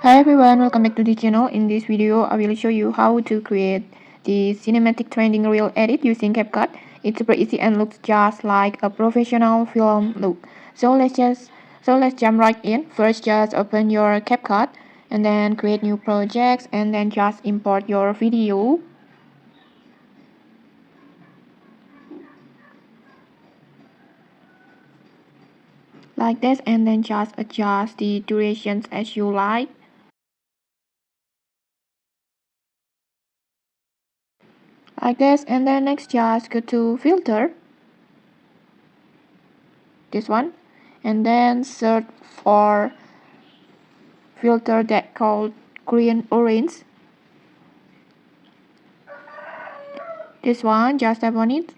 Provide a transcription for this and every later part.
Hi everyone, welcome back to the channel. In this video, I will show you how to create the cinematic trending reel edit using CapCut. It's super easy and looks just like a professional film look. So let's jump right in. First, just open your CapCut and then create new projects and then just import your video. Like this, and then just adjust the durations as you like. Like this, and then next just go to filter, this one, and then search for filter that called green orange. This one, just tap on it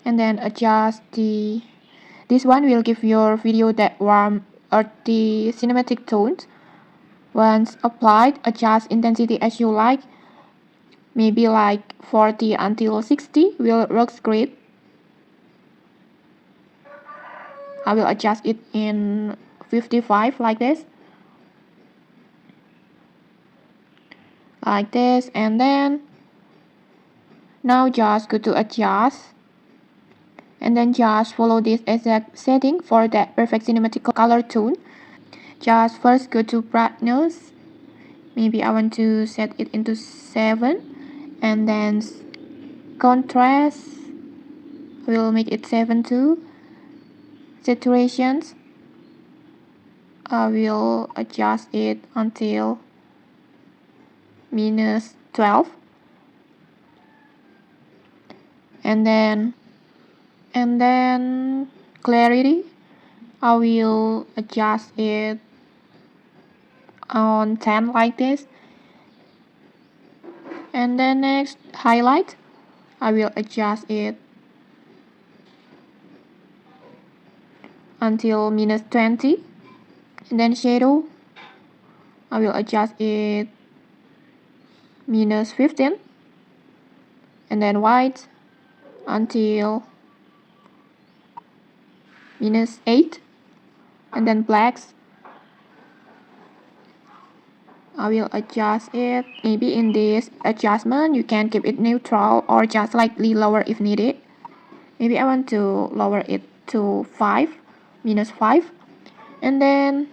and then adjust this one will give your video that warm earthy cinematic tones. Once applied, adjust intensity as you like, maybe like 40 until 60 will works great. I will adjust it in 55 like this, and then now just go to adjust and then just follow this exact setting for that perfect cinematic color tone. Just first go to brightness, maybe I want to set it into 7, and then contrast, we'll make it 7 too. Saturations, I will adjust it until -12, and then clarity, I will adjust it on 10 like this. And then next, highlight, I will adjust it until -20. And then shadow, I will adjust it -15. And then white until -8. And then blacks, I will adjust it. Maybe in this adjustment you can keep it neutral or just slightly lower if needed. Maybe I want to lower it to 5, -5. And then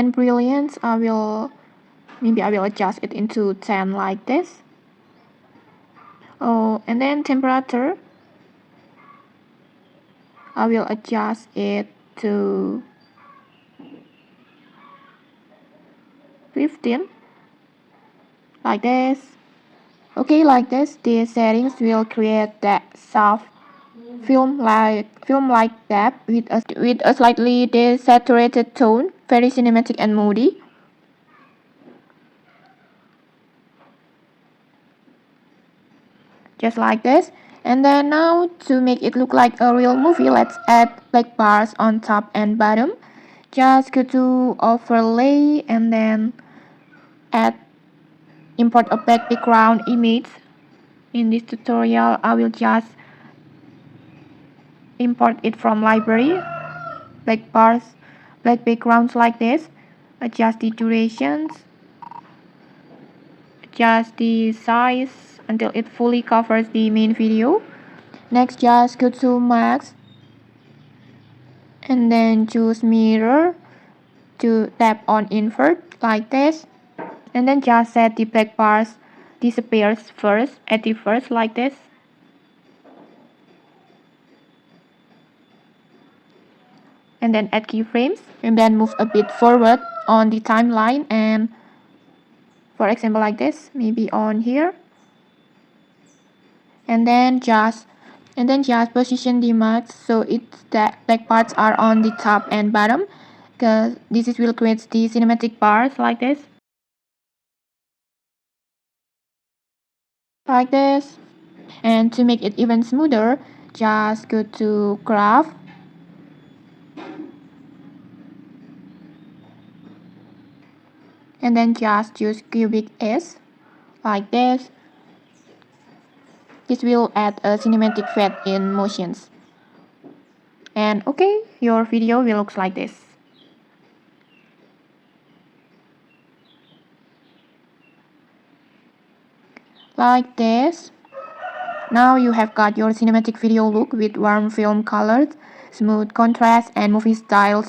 brilliance, I will adjust it into 10 like this. Oh, and then temperature, I will adjust it to 15 like this. Okay, like this, these settings will create that soft film like that with a slightly desaturated tone, very cinematic and moody. Just like this. And then now to make it look like a real movie, let's add black bars on top and bottom. Just go to overlay and then add import a background image. In this tutorial, I will just import it from library. Black bars, black backgrounds like this. Adjust the durations, adjust the size until it fully covers the main video. Next, just go to max and then choose mirror to tap on invert like this, and then just set the black bars disappears first at the first like this. And then add keyframes and then move a bit forward on the timeline, and for example like this, maybe on here, and then just position the marks so it's that black parts are on the top and bottom, because this will create the cinematic bars like this. Like this. And to make it even smoother, just go to graph and then just choose cubic S like this. This will add a cinematic fade in motions. And okay, your video will look like this. Like this. Now you have got your cinematic video look with warm film colors, smooth contrast, and movie style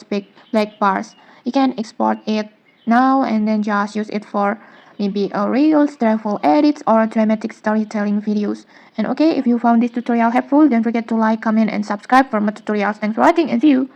black bars. You can export it now and then just use it for maybe a reels, travel edits, or dramatic storytelling videos. And okay, if you found this tutorial helpful, don't forget to like, comment, and subscribe for more tutorials. Thanks for watching and see you!